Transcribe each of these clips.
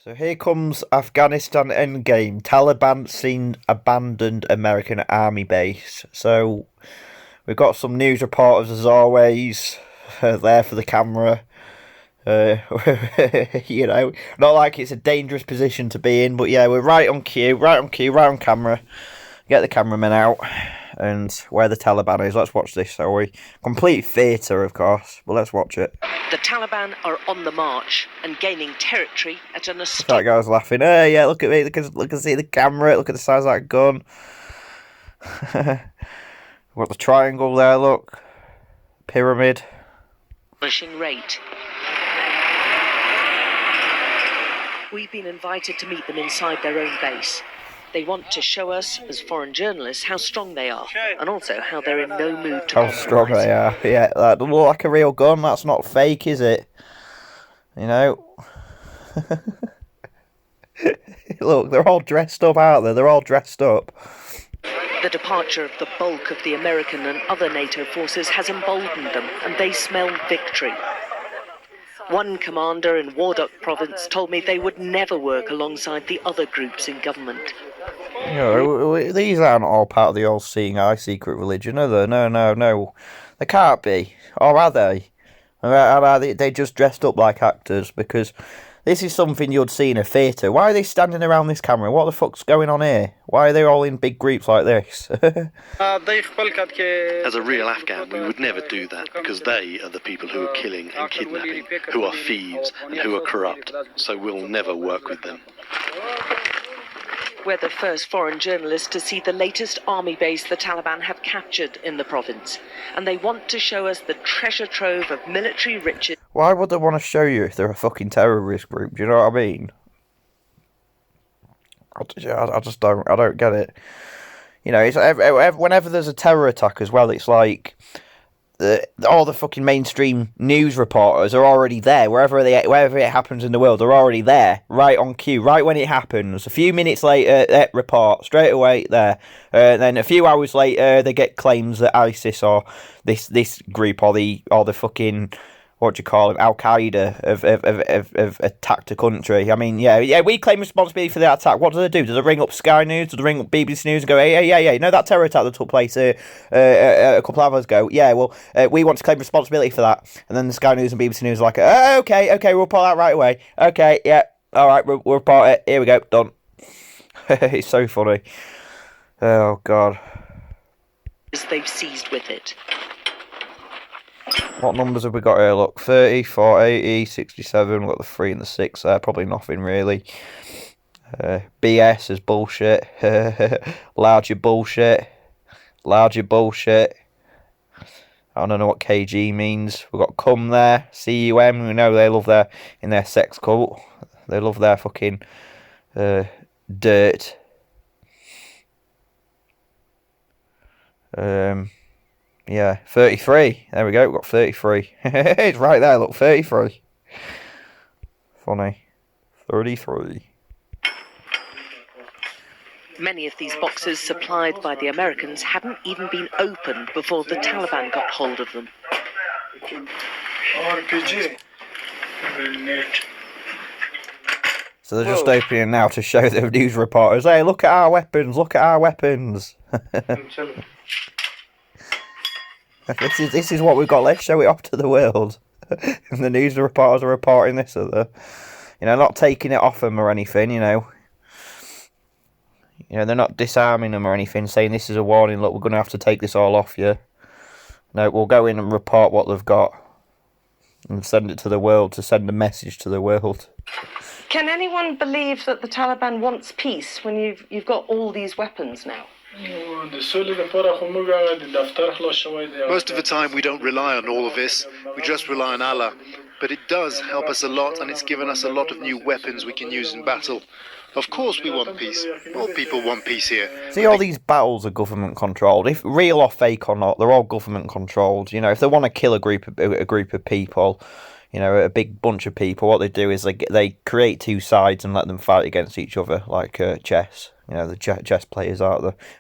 So here comes Afghanistan endgame. Taliban seen abandoned American army base. So we've got some news reporters as always there for the camera. Not like it's a dangerous position to be in, but yeah, we're right on cue, right on camera. Get the cameraman out and where the Taliban is. Let's watch this, shall we? Complete theatre, of course, but let's watch it. The Taliban are on the march and gaining territory at an That astonishing... guy's laughing. Hey, yeah, look at me. Look at see the camera. Look at the size of that gun. We've got the triangle there, look. Pyramid. rate. We've been invited to meet them inside their own base. They want to show us, as foreign journalists, how strong they are, and also how they're in no mood to How strong they are. Yeah, that doesn't look like a real gun. That's not fake, is it? You know? Look, they're all dressed up, aren't they? They're all dressed up. The departure of the bulk of the American and other NATO forces has emboldened them, and they smell victory. One commander in Wardak province told me they would never work alongside the other groups in government. You know, these aren't all part of the all seeing eye secret religion, are they? No. They can't be. Or are they? Or are they just dressed up like actors? Because this is something you'd see in a theatre. Why are they standing around this camera? What the fuck's going on here? Why are they all in big groups like this? As a real Afghan, we would never do that, because they are the people who are killing and kidnapping, who are thieves and who are corrupt, so we'll never work with them. We're the first foreign journalists to see the latest army base the Taliban have captured in the province, and they want to show us the treasure trove of military riches. Why would they want to show you if they're a fucking terrorist group? Do you know what I mean? I just don't. I don't get it. You know, it's whenever there's a terror attack as well, it's like all the fucking mainstream news reporters are already there. Wherever it happens in the world, they're already there, right on cue, right when it happens. A few minutes later, report straight away there. Then a few hours later, they get claims that ISIS or this group or the fucking, what do you call it, Al Qaeda have attacked a country. I mean, yeah, we claim responsibility for that attack. What do? Do they ring up Sky News? Do they ring up BBC News and go, hey, you know that terror attack that took place a couple of hours ago? Yeah, well, we want to claim responsibility for that. And then the Sky News and BBC News are like, okay, we'll report that right away. Okay, yeah, all right, we'll report it. Here we go, done. It's so funny. Oh, God. They've seized with it. What numbers have we got here? Look, 30, 480, 67. We've got the 3 and the 6 there. Probably nothing really. BS is bullshit. Larger bullshit. I don't know what KG means. We've got cum there. CUM. We know they love their, in their sex cult. They love their fucking dirt. Yeah, 33. There we go, we've got 33. It's right there, look, 33. Funny. 33. Many of these boxes supplied by the Americans hadn't even been opened before the Taliban got hold of them. So they're just opening now to show the news reporters, hey, look at our weapons. This is what we've got. Let's show it off to the world. And the news reporters are reporting this, not taking it off them or anything. They're not disarming them or anything, saying this is a warning. Look, we're going to have to take this all off you. No, we'll go in and report what they've got and send it to the world to send a message to the world. Can anyone believe that the Taliban wants peace when you've got all these weapons now? Most of the time we don't rely on all of this, we just rely on Allah. But it does help us a lot, and it's given us a lot of new weapons we can use in battle. Of course we want peace. All people want peace here. See, all these battles are government controlled. If real or fake or not, they're all government controlled. If they want to kill a group of people, a big bunch of people, what they do is they create two sides and let them fight against each other, like chess. The chess players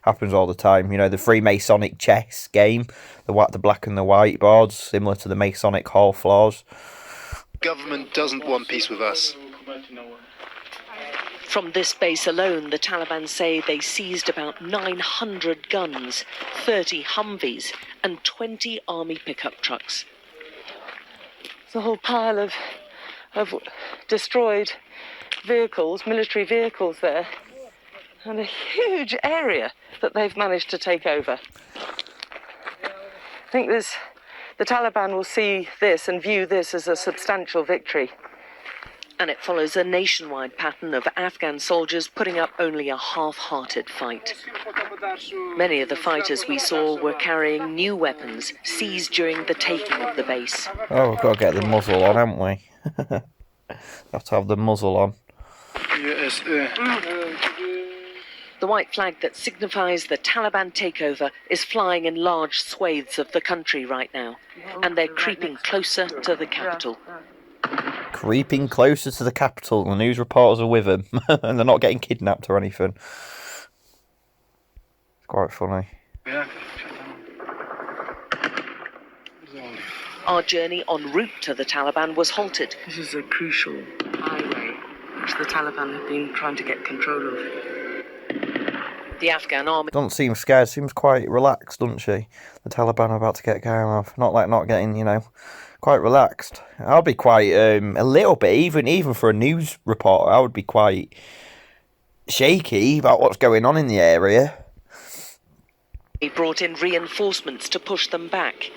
happens all the time. The Freemasonic chess game, the black and the white boards, similar to the Masonic hall floors. Government doesn't want peace with us. From this base alone, the Taliban say they seized about 900 guns, 30 Humvees, and 20 army pickup trucks. There's a whole pile of destroyed vehicles, military vehicles there, and a huge area that they've managed to take over. I think the Taliban will see this and view this as a substantial victory. And it follows a nationwide pattern of Afghan soldiers putting up only a half-hearted fight. Many of the fighters we saw were carrying new weapons seized during the taking of the base. Oh, we've got to get the muzzle on, haven't we? Have to have the muzzle on. Yes. The white flag that signifies the Taliban takeover is flying in large swathes of the country right now, and they're creeping closer to the capital. Creeping closer to the capital, the news reporters are with them, and they're not getting kidnapped or anything. It's quite funny. Our journey en route to the Taliban was halted. This is a crucial highway which the Taliban have been trying to get control of. The Afghan army Doesn't seem scared, seems quite relaxed, doesn't she? The Taliban are about to get going off. Not like not getting, quite relaxed. I'd be quite, a little bit, even for a news reporter, I would be quite shaky about what's going on in the area. They brought in reinforcements to push them back.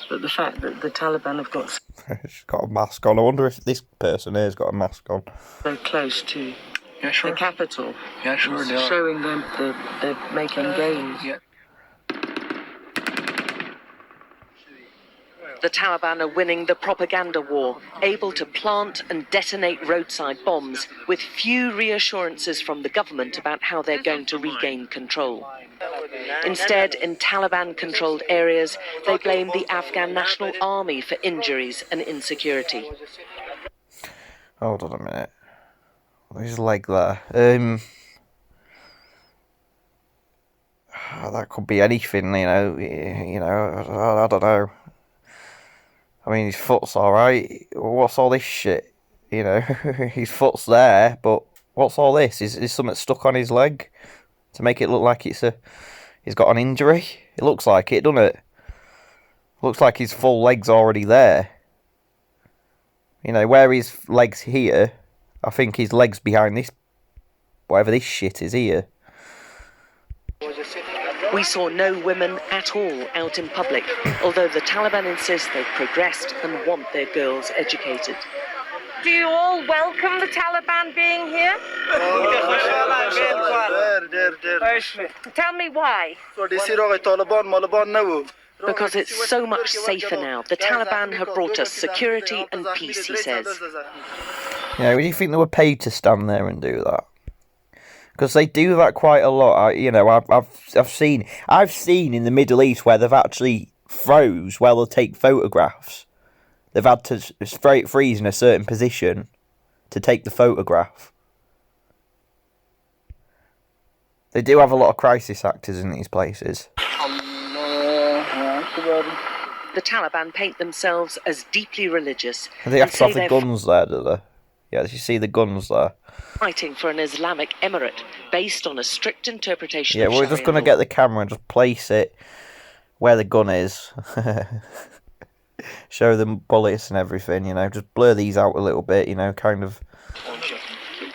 But the fact that the Taliban have got She's got a mask on. I wonder if this person here's got a mask on. so close to Yeah, sure. the capital, Yeah, sure. They are. showing them they're making gains. Yeah. The Taliban are winning the propaganda war, able to plant and detonate roadside bombs with few reassurances from the government about how they're going to regain control. Instead, in Taliban-controlled areas, they blame the Afghan National Army for injuries and insecurity. Hold on a minute. His leg there. That could be anything, I don't know. I mean, his foot's alright. What's all this shit? His foot's there, but what's all this? Is something stuck on his leg to make it look like he's got an injury? It looks like it, doesn't it? Looks like his full leg's already there. Where his leg's here, I think his leg's behind this, whatever this shit is here. We saw no women at all out in public, although the Taliban insist they've progressed and want their girls educated. Do you all welcome the Taliban being here? Tell me why. Because it's so much safer now. The Taliban have brought us security and peace, he says. Do you think they were paid to stand there and do that? Because they do that quite a lot. I've seen in the Middle East where they've actually froze while they'll take photographs. They've had to freeze in a certain position to take the photograph. They do have a lot of crisis actors in these places. The Taliban paint themselves as deeply religious. They have to have the guns there, do they? Yeah, you see the guns there. Fighting for an Islamic emirate based on a strict interpretation Yeah, of we're just going to Sharia law. get the camera and just place it where the gun is. Show them bullets and everything, just blur these out a little bit, kind of.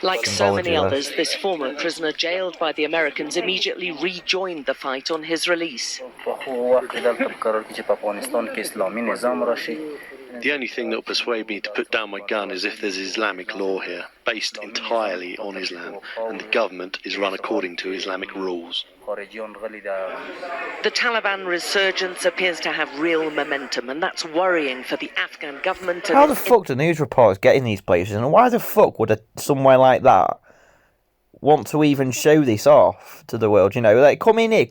Like so many symbology there. others, this former prisoner jailed by the Americans immediately rejoined the fight on his release. The only thing that will persuade me to put down my gun is if there's Islamic law here, based entirely on Islam, and the government is run according to Islamic rules. The Taliban resurgence appears to have real momentum, and that's worrying for the Afghan government. How the fuck do news reporters get in these places, and why the fuck would somewhere like that want to even show this off to the world? Like, come in here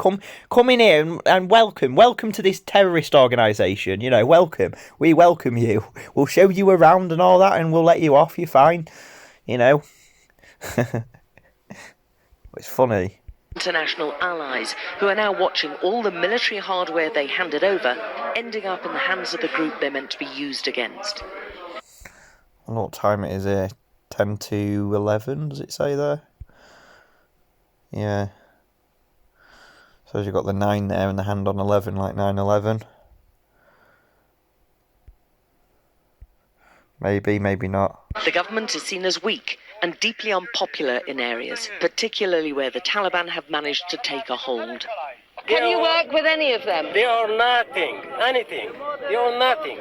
and welcome to this terrorist organisation. Welcome. We welcome you. We'll show you around and all that, and we'll let you off. You're fine. It's funny. International allies who are now watching all the military hardware they handed over ending up in the hands of the group they're meant to be used against. I don't know what time it is here. 10 to 11, does it say there? Yeah. So you've got the 9 there and the hand on 11, like 9/11. Maybe, maybe not. The government is seen as weak and deeply unpopular in areas, particularly where the Taliban have managed to take a hold. Can you work with any of them? They are nothing, anything. They are nothing.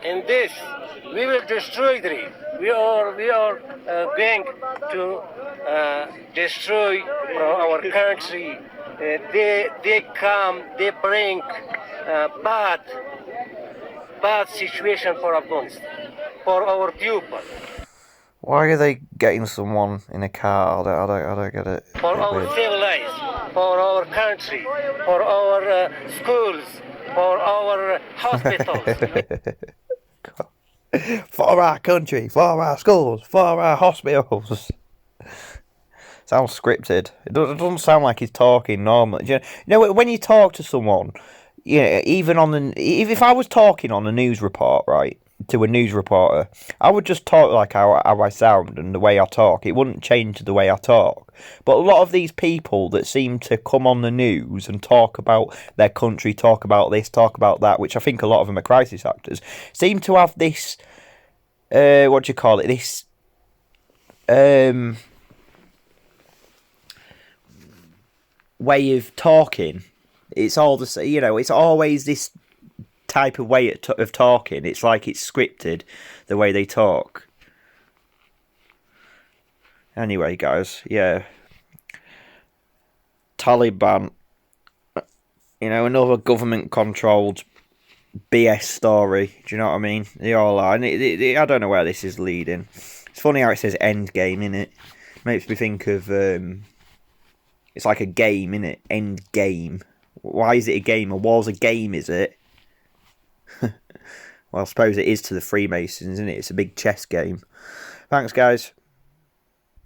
In this, we will destroy them. We are going to destroy our country. They come, they bring bad situation for Afghanistan, for our people. Why are they getting someone in a car? I don't get it. For our civil lives, for our country, for our schools, for our hospitals. For our country, for our schools, for our hospitals. Sounds scripted. It doesn't sound like he's talking normally. You know, when you talk to someone, even on if I was talking on a news report, right, to a news reporter, I would just talk like how I sound and the way I talk. It wouldn't change the way I talk. But a lot of these people that seem to come on the news and talk about their country, talk about this, talk about that, which I think a lot of them are crisis actors, seem to have this, what do you call it, this, way of talking. It's all the same, it's always this type of way of talking. It's like it's scripted, the way they talk. Anyway, guys, yeah. Taliban, another government-controlled BS story. Do you know what I mean? They all are. And I don't know where this is leading. It's funny how it says end game, innit? Makes me think of, it's like a game, innit? End game. Why is it a game? A war's a game, is it? Well, I suppose it is to the Freemasons, isn't it? It's a big chess game. Thanks, guys.